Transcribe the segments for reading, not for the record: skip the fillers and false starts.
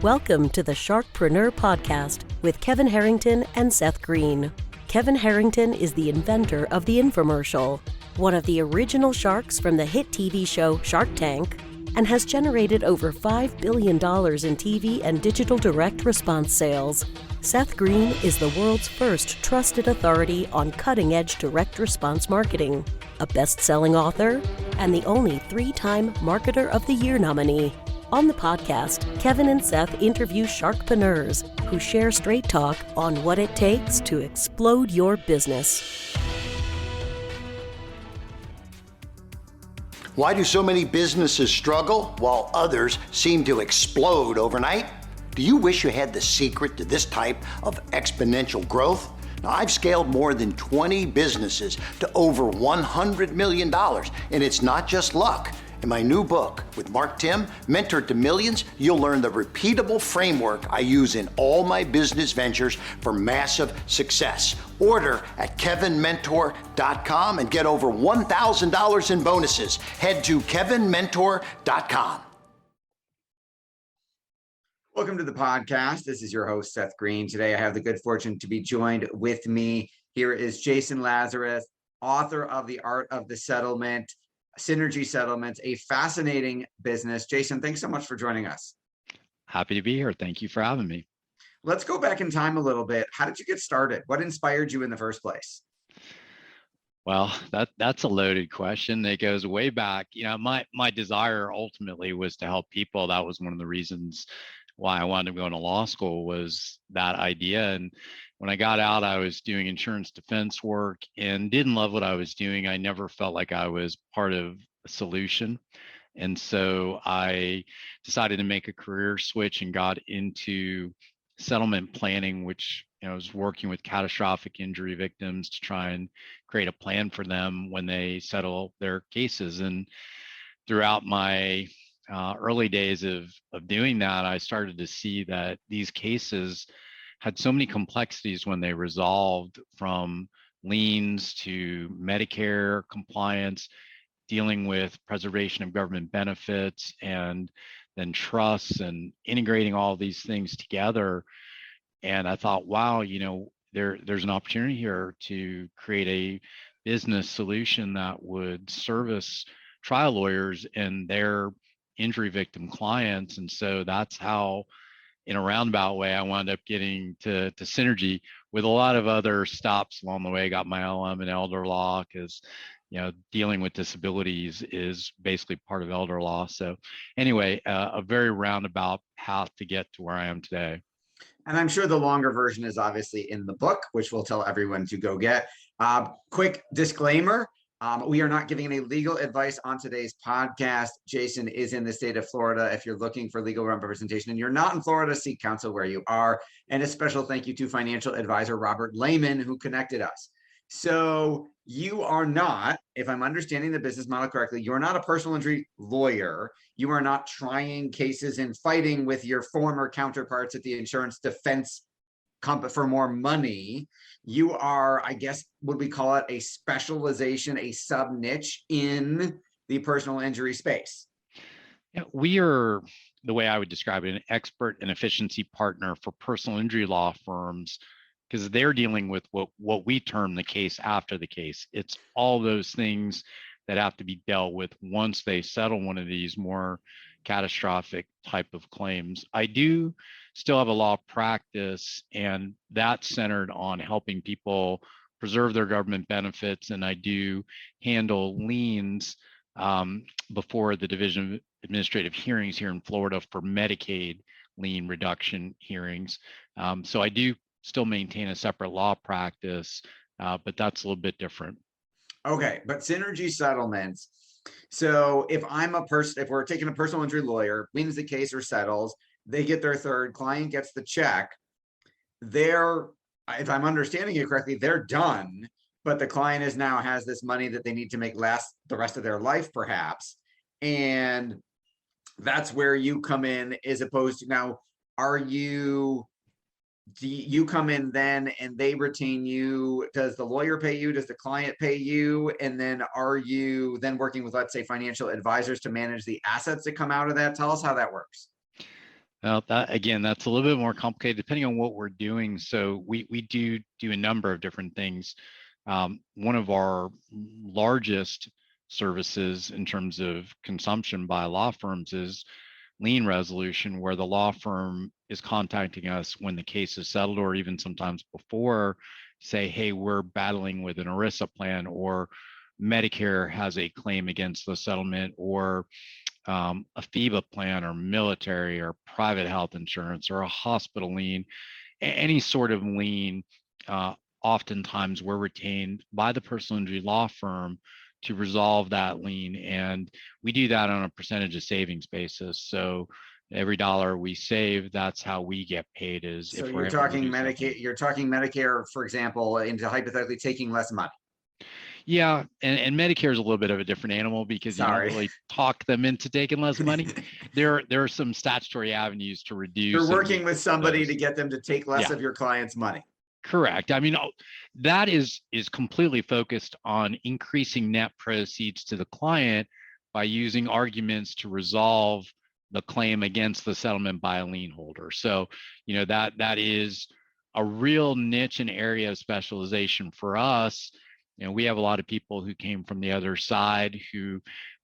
Welcome to the Sharkpreneur podcast with Kevin Harrington and Seth Greene. Kevin Harrington is the inventor of the infomercial, one of the original sharks from the hit TV show Shark Tank, and has generated over $5 billion in TV and digital direct response sales. Seth Greene is the world's first trusted authority on cutting-edge direct response marketing, a best-selling author, and the only 3-time Marketer of the Year nominee. On the podcast, Kevin and Seth interview sharkpreneurs who share straight talk on what it takes to explode your business. Why do so many businesses struggle while others seem to explode overnight? Do you wish you had the secret to this type of exponential growth? Now, I've scaled more than 20 businesses to over $100 million, and it's not just luck. In my new book with Mark Tim, Mentor to Millions, you'll learn the repeatable framework I use in all my business ventures for massive success. Order at kevinmentor.com and get over $1,000 in bonuses. Head to kevinmentor.com. Welcome to the podcast. This is your host, Seth Greene. Today, I have the good fortune to be joined with me. Here is Jason Lazarus, author of The Art of the Settlement, Synergy Settlements, a fascinating business. Jason, thanks so much for joining us. Happy to be here. Thank you for having me. Let's go back in time a little bit. How did you get started? What inspired you in the first place? Well, that's a loaded question. It goes way back. You know, my desire ultimately was to help people. That was one of the reasons why I wanted to go into law school, was that idea. And when I got out, I was doing insurance defense work and didn't love what I was doing. I never felt like I was part of a solution. And so I decided to make a career switch and got into settlement planning, which, you know, I was working with catastrophic injury victims to try and create a plan for them when they settle their cases. And throughout my early days of doing that, I started to see that these cases had so many complexities when they resolved, from liens to Medicare compliance, dealing with preservation of government benefits, and then trusts, and integrating all these things together. And I thought, wow, you know, there's an opportunity here to create a business solution that would service trial lawyers and their injury victim clients. And so that's how, in a roundabout way, I wound up getting to Synergy, with a lot of other stops along the way. Got my LL.M in elder law, because, you know, dealing with disabilities is basically part of elder law. So anyway, a very roundabout path to get to where I am today. And I'm sure the longer version is obviously in the book, which we'll tell everyone to go get. Quick disclaimer. We are not giving any legal advice on today's podcast. Jason is in the state of Florida. If you're looking for legal representation and you're not in Florida, seek counsel where you are. And a special thank you to financial advisor Robert Lehman, who connected us. So you are not, if I'm understanding the business model correctly, you're not a personal injury lawyer. You are not trying cases and fighting with your former counterparts at the insurance defense for more money. You are, I guess, would we call it a specialization, a sub niche in the personal injury space? Yeah, we are, the way I would describe it, an expert and efficiency partner for personal injury law firms, because they're dealing with what we term the case after the case. It's all those things that have to be dealt with once they settle one of these more catastrophic type of claims. I do still have a law practice, and that's centered on helping people preserve their government benefits. And I do handle liens before the Division of Administrative Hearings here in Florida for Medicaid lien reduction hearings. So I do still maintain a separate law practice, but that's a little bit different. Okay, but Synergy Settlements. So if we're taking a personal injury lawyer, wins the case or settles, they get their third, client gets the check. If I'm understanding it correctly, they're done, but the client has this money that they need to make last the rest of their life, perhaps. And that's where you come in, as opposed to, now, do you come in then and they retain you? Does the lawyer pay you? Does the client pay you? And then are you then working with, let's say, financial advisors to manage the assets that come out of that? Tell us how that works. Well, that again, that's a little bit more complicated depending on what we're doing. So we do a number of different things. One of our largest services in terms of consumption by law firms is lien resolution, where the law firm is contacting us when the case is settled, or even sometimes before, say, hey, we're battling with an ERISA plan, or Medicare has a claim against the settlement, or a FEBA plan, or military, or private health insurance, or a hospital lien, any sort of lien. Oftentimes we're retained by the personal injury law firm to resolve that lien, and we do that on a percentage of savings basis. So every dollar we save, that's how we get paid. Is So if you're we're able to talking reduce that Medicare, lien. you're talking Medicare, for example, into hypothetically taking less money. Yeah, and Medicare is a little bit of a different animal because you don't Sorry. really talk them into taking less money. There are some statutory avenues to reduce. You're and working with somebody those. to get them to take less Yeah. of your client's money. Correct. I mean, that is completely focused on increasing net proceeds to the client by using arguments to resolve the claim against the settlement by a lien holder. So, that is a real niche and area of specialization for us. We have a lot of people who came from the other side who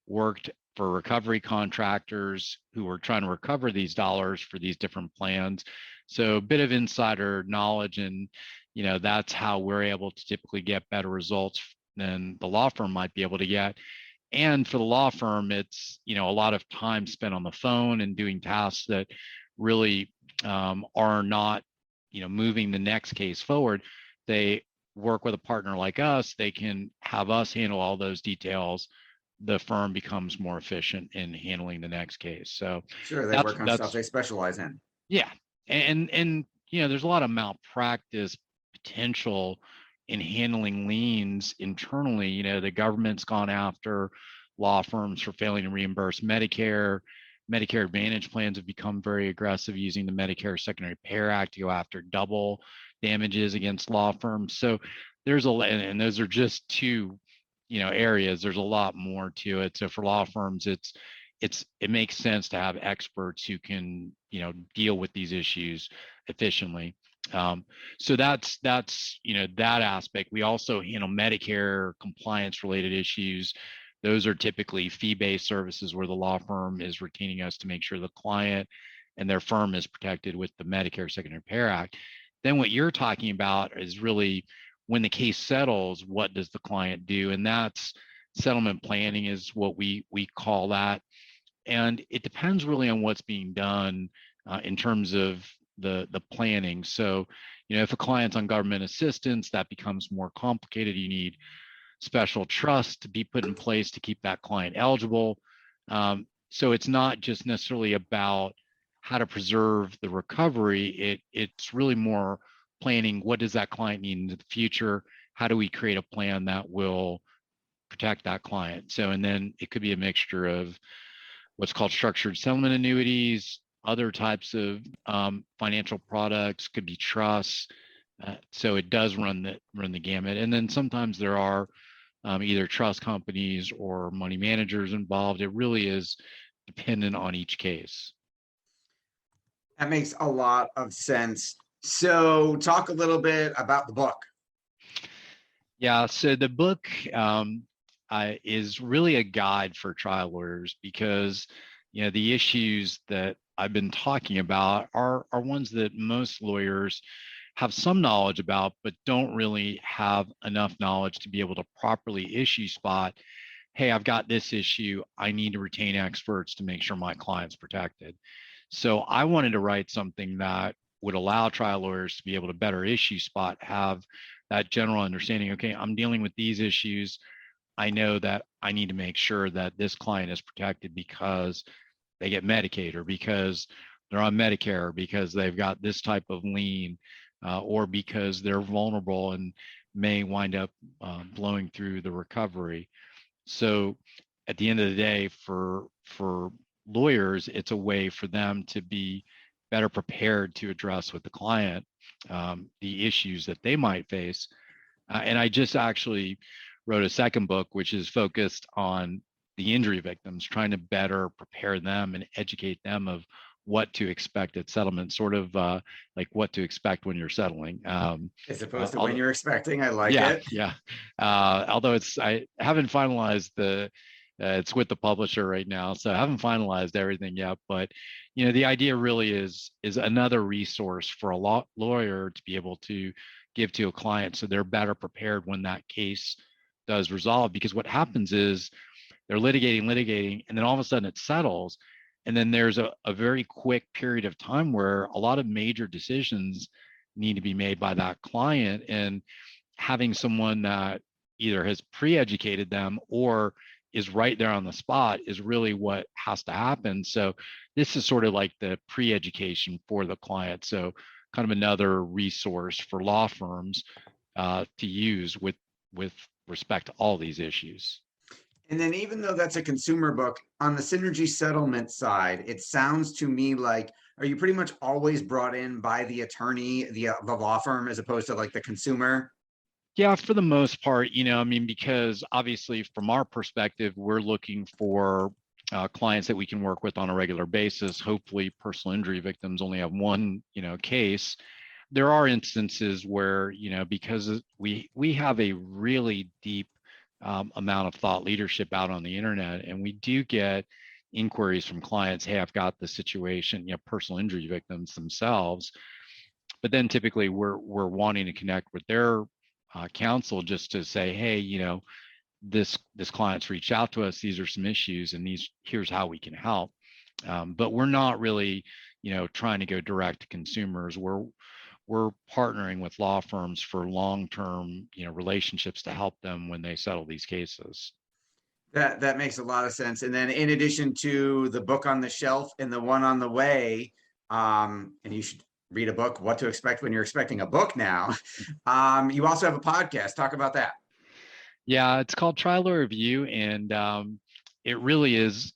worked for recovery contractors who were trying to recover these dollars for these different plans. So a bit of insider knowledge, and that's how we're able to typically get better results than the law firm might be able to get. And for the law firm, it's a lot of time spent on the phone and doing tasks that really are not moving the next case forward. They work with a partner like us. They can have us handle all those details. The firm becomes more efficient in handling the next case. So Sure, they work on stuff they specialize in. Yeah, and there's a lot of malpractice potential in handling liens internally. The government's gone after law firms for failing to reimburse Medicare. Medicare Advantage plans have become very aggressive using the Medicare Secondary Payer Act to go after double damages against law firms. So there's and those are just two, areas. There's a lot more to it. So for law firms, it makes sense to have experts who can, deal with these issues efficiently. So that's that aspect. We also handle Medicare compliance related issues. Those are typically fee-based services where the law firm is retaining us to make sure the client and their firm is protected with the Medicare Secondary Payer Act. Then what you're talking about is really when the case settles, what does the client do? And that's settlement planning is what we call that. And it depends really on what's being done in terms of the planning. So, if a client's on government assistance, that becomes more complicated. You need special trust to be put in place to keep that client eligible. So it's not just necessarily about how to preserve the recovery. It's really more planning. What does that client need in the future? How do we create a plan that will protect that client? So, and then it could be a mixture of what's called structured settlement annuities, other types of financial products, could be trusts. So it does run the gamut. And then sometimes there are either trust companies or money managers involved. It really is dependent on each case. That makes a lot of sense. So talk a little bit about the book. Yeah, so the book is really a guide for trial lawyers because the issues that I've been talking about are ones that most lawyers have some knowledge about, but don't really have enough knowledge to be able to properly issue spot, hey, I've got this issue. I need to retain experts to make sure my client's protected. So I wanted to write something that would allow trial lawyers to be able to better issue spot, have that general understanding, okay, I'm dealing with these issues. I know that I need to make sure that this client is protected because they get Medicaid or because they're on Medicare or because they've got this type of lien or because they're vulnerable and may wind up blowing through the recovery. So at the end of the day, for lawyers, it's a way for them to be better prepared to address with the client the issues that they might face. And I just actually wrote a second book, which is focused on the injury victims, trying to better prepare them and educate them of what to expect at settlement, sort of like what to expect when you're settling. As opposed to when you're expecting. I like yeah, it. Yeah. Although I haven't finalized it's with the publisher right now, so I haven't finalized everything yet. But the idea really is another resource for a lawyer to be able to give to a client, so they're better prepared when that case does resolve. Because what happens is they're litigating, and then all of a sudden it settles. And then there's a very quick period of time where a lot of major decisions need to be made by that client. And having someone that either has pre-educated them or is right there on the spot is really what has to happen. So this is sort of like the pre-education for the client. So kind of another resource for law firms to use with respect to all these issues. And then even though that's a consumer book, on the synergy settlement side, it sounds to me like, are you pretty much always brought in by the attorney, the law firm, as opposed to like the consumer? Yeah, for the most part, because obviously from our perspective, we're looking for clients that we can work with on a regular basis. Hopefully personal injury victims only have one, case. There are instances where, because we have a really deep amount of thought leadership out on the internet, and we do get inquiries from clients, hey, I've got the situation, personal injury victims themselves, but then typically we're wanting to connect with their counsel just to say, hey, this client's reached out to us, these are some issues, and here's how we can help. But we're not really trying to go direct to consumers. We're partnering with law firms for long-term, relationships to help them when they settle these cases. That makes a lot of sense. And then in addition to the book on the shelf and the one on the way, and you should read a book, What to Expect When You're Expecting a Book now. You also have a podcast. Talk about that. Yeah, it's called Trial Lawyer Review, and it really is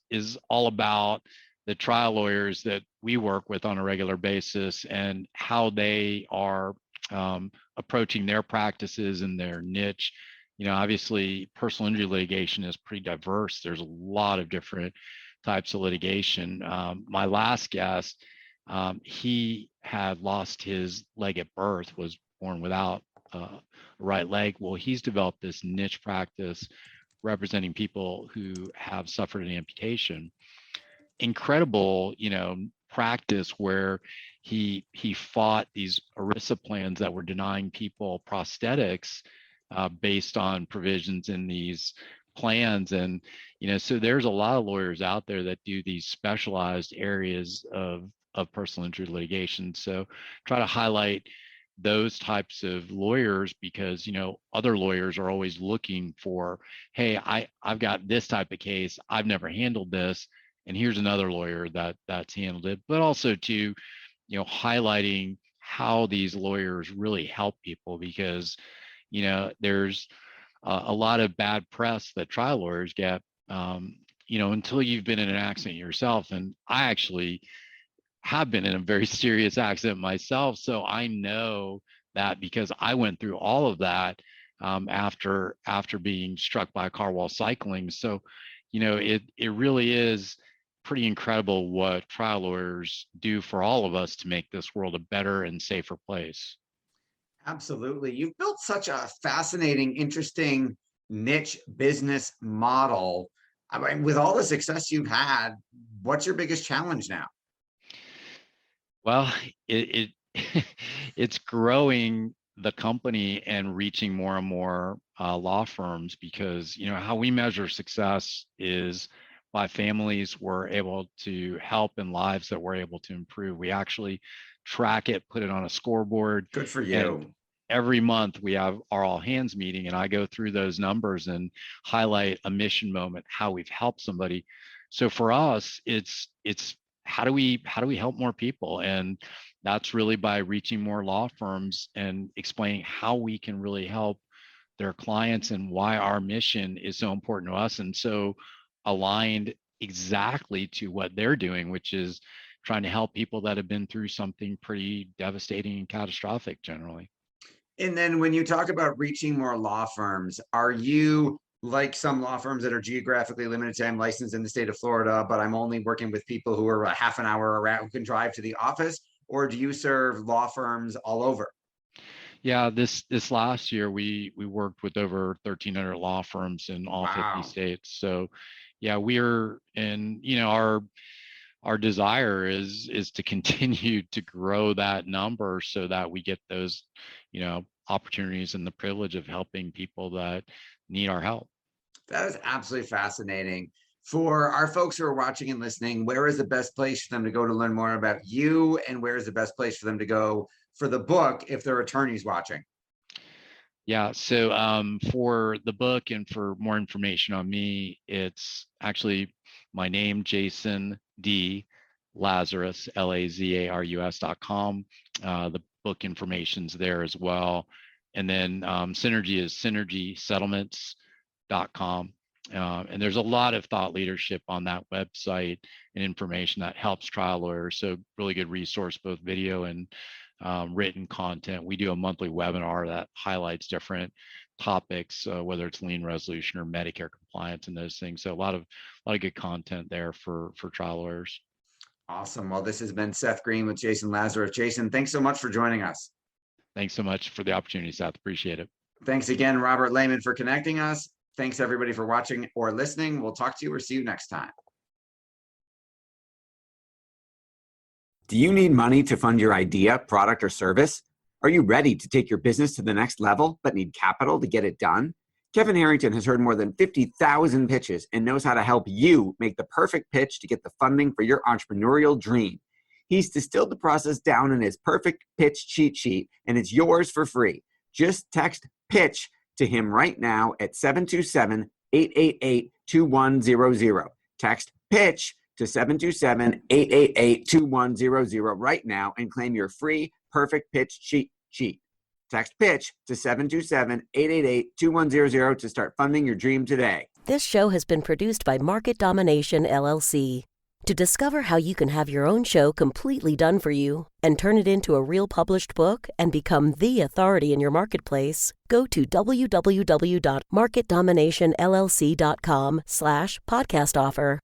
all about the trial lawyers that we work with on a regular basis and how they are approaching their practices and their niche. Obviously, personal injury litigation is pretty diverse. There's a lot of different types of litigation. My last guest, he had lost his leg at birth, was born without a right leg. Well, he's developed this niche practice representing people who have suffered an amputation. Incredible, practice where he fought these ERISA plans that were denying people prosthetics based on provisions in these plans. And, so there's a lot of lawyers out there that do these specialized areas of personal injury litigation. So try to highlight those types of lawyers because, other lawyers are always looking for, hey, I've got this type of case. I've never handled this. And here's another lawyer that's handled it, but also to, highlighting how these lawyers really help people because, there's a lot of bad press that trial lawyers get, until you've been in an accident yourself. And I actually have been in a very serious accident myself. So I know that because I went through all of that after being struck by a car while cycling. So, it really is pretty incredible what trial lawyers do for all of us to make this world a better and safer place. Absolutely. You've built such a fascinating, interesting niche business model. I mean, with all the success you've had, what's your biggest challenge now? Well, it's growing the company and reaching more and more law firms because, how we measure success is by families we're able to help and lives that we're able to improve. We actually track it, put it on a scoreboard. Good for you. Every month we have our all hands meeting and I go through those numbers and highlight a mission moment, how we've helped somebody. So for us, it's how do we help more people? And that's really by reaching more law firms and explaining how we can really help their clients and why our mission is so important to us and so aligned exactly to what they're doing, which is trying to help people that have been through something pretty devastating and catastrophic generally. And then when you talk about reaching more law firms, are you like some law firms that are geographically limited to, I'm licensed in the state of Florida, but I'm only working with people who are a half an hour around, who can drive to the office? Or do you serve law firms all over? Yeah, this last year we worked with over 1,300 law firms in all Wow. 50 states. So yeah, we're and our desire is to continue to grow that number so that we get those opportunities and the privilege of helping people that need our help. That is absolutely fascinating. For our folks who are watching and listening, where is the best place for them to go to learn more about you, and where is the best place for them to go for the book if they're attorneys watching? Yeah, so for the book and for more information on me, it's actually my name, Jason D. Lazarus, LAZARUS.com. The book information's there as well. And then Synergy is synergysettlements.com. And there's a lot of thought leadership on that website and information that helps trial lawyers. So really good resource, both video and written content. We do a monthly webinar that highlights different topics, whether it's lien resolution or Medicare compliance and those things. So a lot of good content there for trial lawyers. Awesome. Well, this has been Seth Greene with Jason Lazarus. Jason, thanks so much for joining us. Thanks so much for the opportunity, Seth. Appreciate it. Thanks again, Robert Lehman, for connecting us. Thanks everybody for watching or listening. We'll talk to you or see you next time. Do you need money to fund your idea, product, or service? Are you ready to take your business to the next level but need capital to get it done? Kevin Harrington has heard more than 50,000 pitches and knows how to help you make the perfect pitch to get the funding for your entrepreneurial dream. He's distilled the process down in his perfect pitch cheat sheet, and it's yours for free. Just text PITCH to him right now at 727-888-2100. Text PITCH to 727-888-2100 right now and claim your free perfect pitch cheat sheet. Text PITCH to 727-888-2100 to start funding your dream today. This show has been produced by Market Domination, LLC. To discover how you can have your own show completely done for you and turn it into a real published book and become the authority in your marketplace, go to www.marketdominationllc.com/podcast offer.